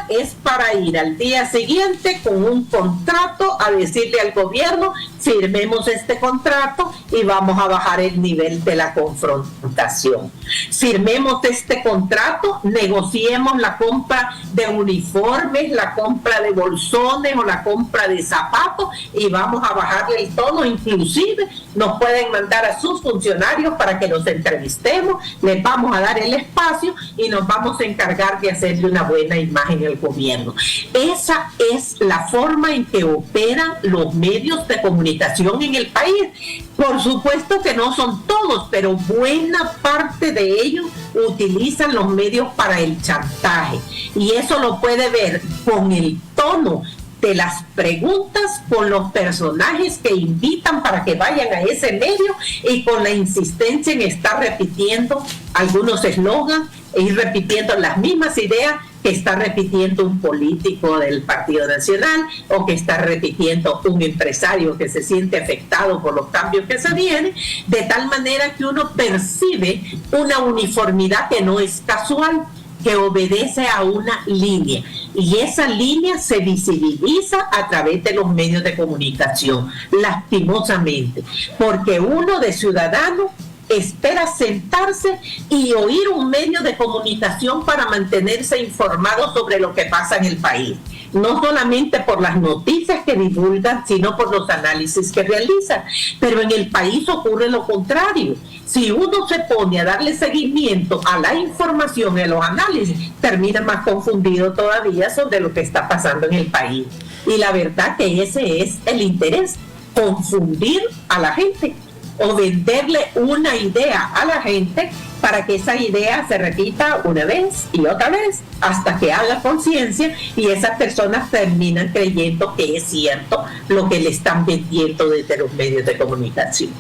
es para ir al día siguiente con un contrato a decirle al gobierno: firmemos este contrato y vamos a bajar el nivel de la confrontación. Firmemos este contrato, negociemos la compra de uniformes, la compra de bolsones o la compra de zapatos y vamos a bajarle el tono. Inclusive nos pueden mandar a sus funcionarios para que los entrevistemos, les vamos a dar el espacio y nos vamos a encargar de hacerle una buena imagen al gobierno. Esa es la forma en que operan los medios de comunicación en el país. Por supuesto que no son todos, pero buena parte de ellos utilizan los medios para el chantaje. Y eso lo puede ver con el tono de las preguntas, con los personajes que invitan para que vayan a ese medio y con la insistencia en estar repitiendo algunos eslogans e ir repitiendo las mismas ideas que está repitiendo un político del Partido Nacional o que está repitiendo un empresario que se siente afectado por los cambios que se vienen, de tal manera que uno percibe una uniformidad que no es casual, que obedece a una línea, y esa línea se visibiliza a través de los medios de comunicación, lastimosamente, porque uno de ciudadano espera sentarse y oír un medio de comunicación para mantenerse informado sobre lo que pasa en el país, no solamente por las noticias que divulgan, sino por los análisis que realizan. Pero en el país ocurre lo contrario. Si uno se pone a darle seguimiento a la información y a los análisis, termina más confundido todavía sobre lo que está pasando en el país. Y la verdad que ese es el interés, confundir a la gente o venderle una idea a la gente para que esa idea se repita una vez y otra vez hasta que haga conciencia y esas personas terminan creyendo que es cierto lo que le están vendiendo desde los medios de comunicación.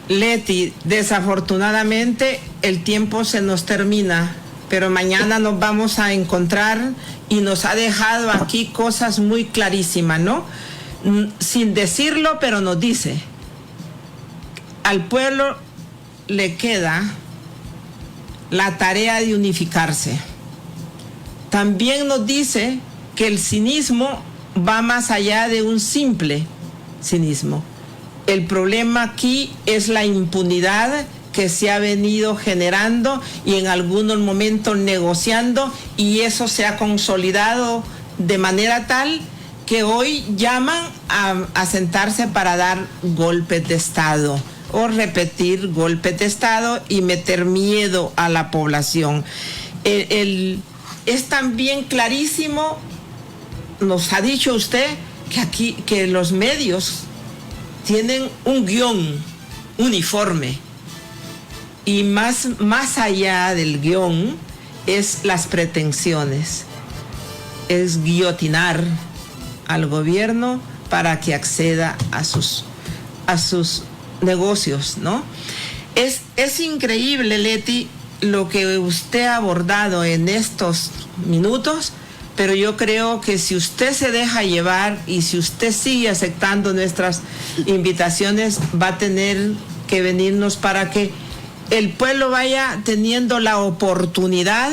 Leti, desafortunadamente el tiempo se nos termina, pero mañana nos vamos a encontrar y nos ha dejado aquí cosas muy clarísimas, ¿no? Sin decirlo, pero nos dice, al pueblo le queda la tarea de unificarse. También nos dice que el cinismo va más allá de un simple cinismo. El problema aquí es la impunidad que se ha venido generando y en algunos momentos negociando, y eso se ha consolidado de manera tal que hoy llaman a sentarse para dar golpes de Estado o repetir golpes de Estado y meter miedo a la población. Es también clarísimo, nos ha dicho usted, que los medios tienen un guión uniforme, y más allá del guión es las pretensiones, es guillotinar al gobierno para que acceda a sus negocios, ¿no? Es increíble, Leti, lo que usted ha abordado en estos minutos, pero yo creo que si usted se deja llevar y si usted sigue aceptando nuestras invitaciones, va a tener que venirnos para que el pueblo vaya teniendo la oportunidad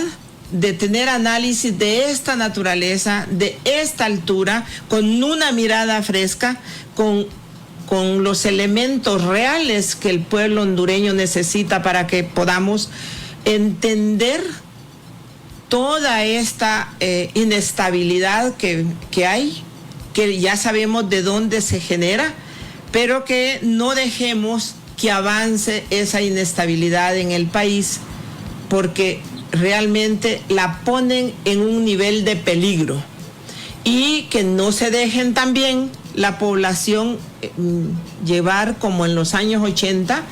de tener análisis de esta naturaleza, de esta altura, con una mirada fresca, con los elementos reales que el pueblo hondureño necesita para que podamos entender toda esta inestabilidad que hay, que ya sabemos de dónde se genera, pero que no dejemos que avance esa inestabilidad en el país, porque realmente la ponen en un nivel de peligro, y que no se dejen también la población llevar como en los años 80,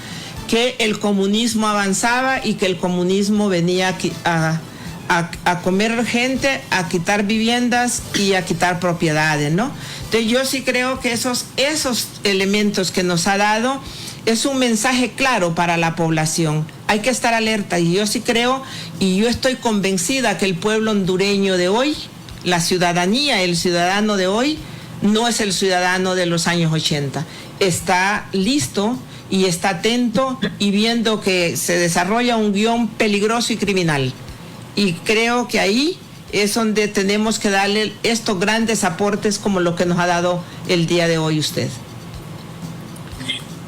que el comunismo avanzaba y que el comunismo venía a comer gente, a quitar viviendas y a quitar propiedades, ¿no? Entonces yo sí creo que esos elementos que nos ha dado es un mensaje claro para la población. Hay que estar alerta, y yo sí creo y yo estoy convencida que el pueblo hondureño de hoy, la ciudadanía, el ciudadano de hoy, no es el ciudadano de los años 80. Está listo y está atento y viendo que se desarrolla un guión peligroso y criminal. Y creo que ahí es donde tenemos que darle estos grandes aportes como lo que nos ha dado el día de hoy usted.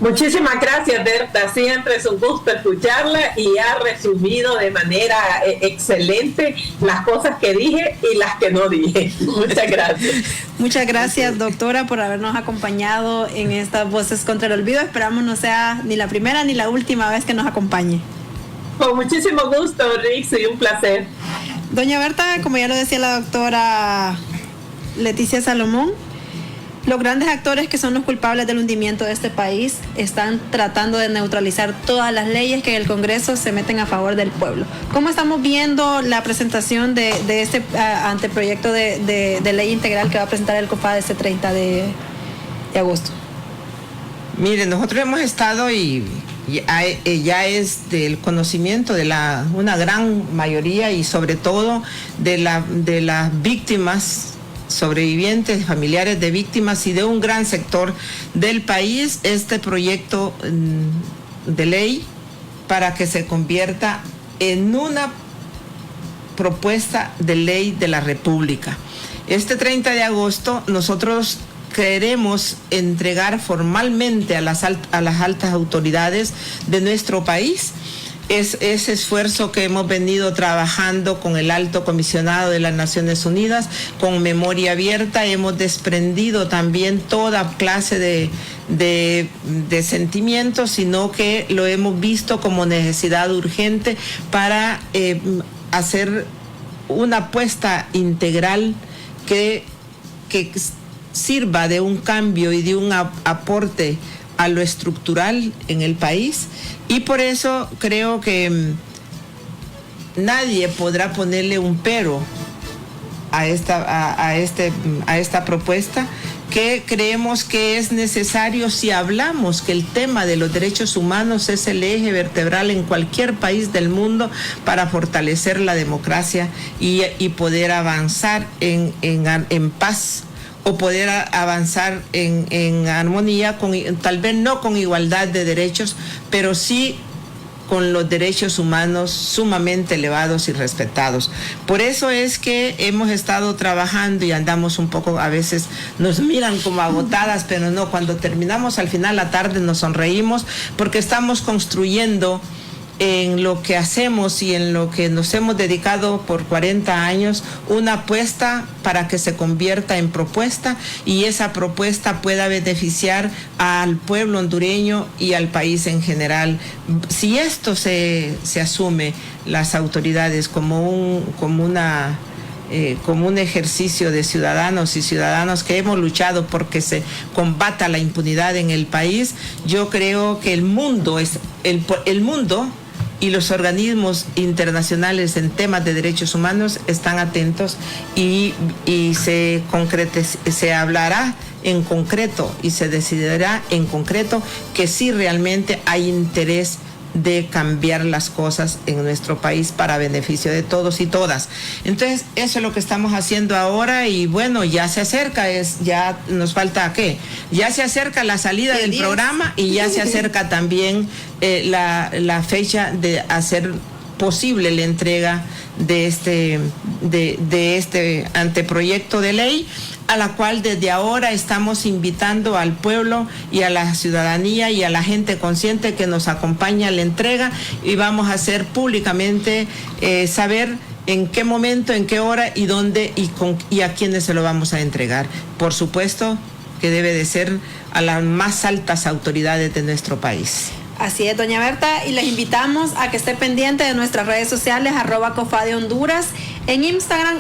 Muchísimas gracias, Berta. Siempre es un gusto escucharla y ha resumido de manera excelente las cosas que dije y las que no dije. Muchas gracias. Muchas gracias, doctora, por habernos acompañado en estas Voces contra el Olvido. Esperamos no sea ni la primera ni la última vez que nos acompañe. Con muchísimo gusto, Rixi, un placer. Doña Berta, como ya lo decía la doctora Leticia Salomón, los grandes actores que son los culpables del hundimiento de este país están tratando de neutralizar todas las leyes que en el Congreso se meten a favor del pueblo. ¿Cómo estamos viendo la presentación de este anteproyecto de ley integral que va a presentar el COPAD este 30 de agosto? Mire, nosotros hemos estado y ya es del conocimiento de una gran mayoría y sobre todo de las víctimas, sobrevivientes, familiares de víctimas y de un gran sector del país, este proyecto de ley para que se convierta en una propuesta de ley de la República. Este 30 de agosto nosotros queremos entregar formalmente a las altas autoridades de nuestro país ese esfuerzo que hemos venido trabajando con el Alto Comisionado de las Naciones Unidas, con memoria abierta. Hemos desprendido también toda clase de sentimientos, sino que lo hemos visto como necesidad urgente para hacer una apuesta integral que sirva de un cambio y de un aporte a lo estructural en el país, y por eso creo que nadie podrá ponerle un pero a esta propuesta, que creemos que es necesario si hablamos que el tema de los derechos humanos es el eje vertebral en cualquier país del mundo para fortalecer la democracia y poder avanzar en paz, o poder avanzar en armonía, tal vez no con igualdad de derechos, pero sí con los derechos humanos sumamente elevados y respetados. Por eso es que hemos estado trabajando y andamos un poco, a veces nos miran como agotadas, pero no, cuando terminamos al final la tarde nos sonreímos porque estamos construyendo en lo que hacemos y en lo que nos hemos dedicado por 40 años, una apuesta para que se convierta en propuesta y esa propuesta pueda beneficiar al pueblo hondureño y al país en general. Si esto se asume las autoridades como un ejercicio de ciudadanos y ciudadanas que hemos luchado porque se combata la impunidad en el país, yo creo que el mundo y los organismos internacionales en temas de derechos humanos están atentos y se hablará en concreto y se decidirá en concreto que sí realmente hay interés de cambiar las cosas en nuestro país para beneficio de todos y todas. Entonces, eso es lo que estamos haciendo ahora y bueno, ya se acerca, ya nos falta ¿qué? Ya se acerca la salida del programa y ya se acerca también la fecha de hacer posible la entrega de este anteproyecto de ley, a la cual desde ahora estamos invitando al pueblo y a la ciudadanía y a la gente consciente que nos acompaña a la entrega, y vamos a hacer públicamente saber en qué momento, en qué hora y dónde y a quiénes se lo vamos a entregar. Por supuesto que debe de ser a las más altas autoridades de nuestro país. Así es, doña Berta, y les invitamos a que esté pendiente de nuestras redes sociales, @COFADE Honduras, en Instagram,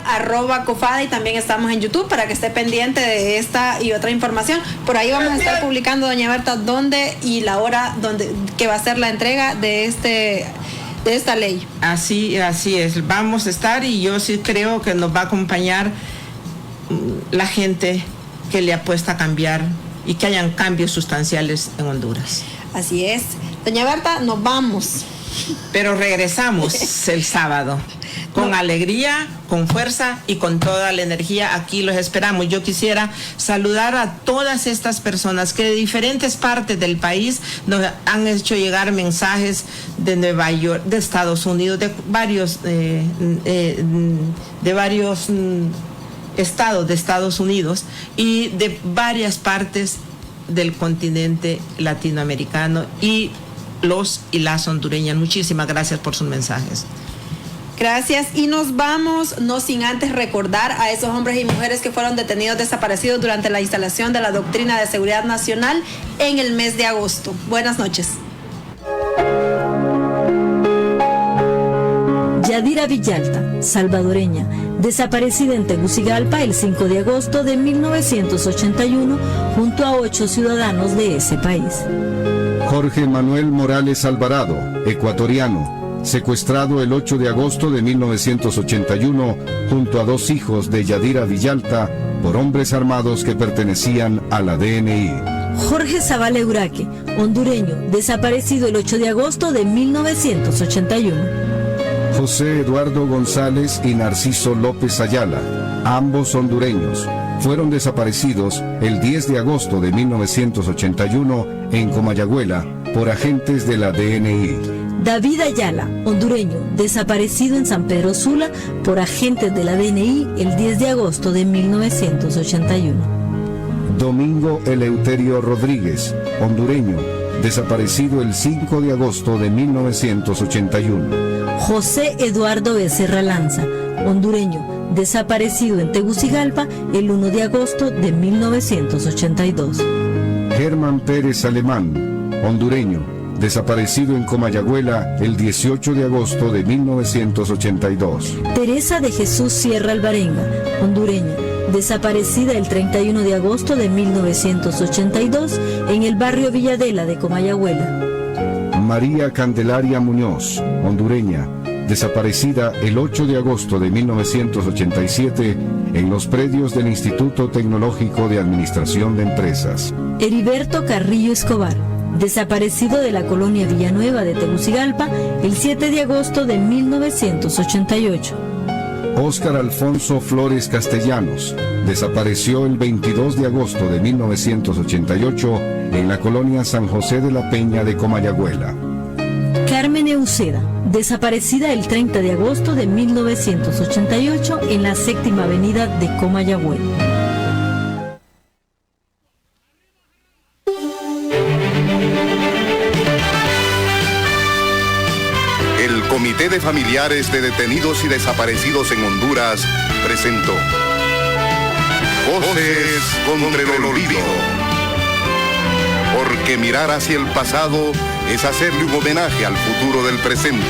@COFADE, y también estamos en YouTube para que esté pendiente de esta y otra información. Por ahí vamos a estar publicando, doña Berta, dónde y la hora que va a ser la entrega de esta ley. Así es, vamos a estar, y yo sí creo que nos va a acompañar la gente que le apuesta a cambiar y que hayan cambios sustanciales en Honduras. Así es. Doña Berta, nos vamos. Pero regresamos el sábado. Con alegría, con fuerza y con toda la energía. Aquí los esperamos. Yo quisiera saludar a todas estas personas que de diferentes partes del país nos han hecho llegar mensajes de Nueva York, de Estados Unidos, de varios estados de Estados Unidos y de varias partes del continente latinoamericano y las hondureñas. Muchísimas gracias por sus mensajes. Gracias, y nos vamos, no sin antes recordar a esos hombres y mujeres que fueron detenidos desaparecidos durante la instalación de la doctrina de seguridad nacional en el mes de agosto. Buenas noches. Yadira Villalta, salvadoreña, desaparecida en Tegucigalpa el 5 de agosto de 1981 junto a 8 ciudadanos de ese país. Jorge Manuel Morales Alvarado, ecuatoriano, secuestrado el 8 de agosto de 1981 junto a 2 hijos de Yadira Villalta por hombres armados que pertenecían a la DNI. Jorge Zavala Uraque, hondureño, desaparecido el 8 de agosto de 1981. José Eduardo González y Narciso López Ayala, ambos hondureños, fueron desaparecidos el 10 de agosto de 1981 en Comayagüela por agentes de la DNI. David Ayala, hondureño, desaparecido en San Pedro Sula por agentes de la DNI el 10 de agosto de 1981. Domingo Eleuterio Rodríguez, hondureño, desaparecido el 5 de agosto de 1981. José Eduardo Becerra Lanza, hondureño, desaparecido en Tegucigalpa el 1 de agosto de 1982. Germán Pérez Alemán, hondureño, desaparecido en Comayagüela el 18 de agosto de 1982. Teresa de Jesús Sierra Alvarenga, hondureña, desaparecida el 31 de agosto de 1982 en el barrio Villadela de Comayagüela. María Candelaria Muñoz, hondureña, desaparecida el 8 de agosto de 1987 en los predios del Instituto Tecnológico de Administración de Empresas. Heriberto Carrillo Escobar, desaparecido de la colonia Villanueva de Tegucigalpa el 7 de agosto de 1988. Óscar Alfonso Flores Castellanos, desapareció el 22 de agosto de 1988 en la colonia San José de la Peña de Comayagüela. Carmen Euceda, desaparecida el 30 de agosto de 1988 en la 7ª avenida de Comayagüela. El Comité de Familiares de Detenidos y Desaparecidos en Honduras presentó Voces contra el Olvido. Porque mirar hacia el pasado es hacerle un homenaje al futuro del presente.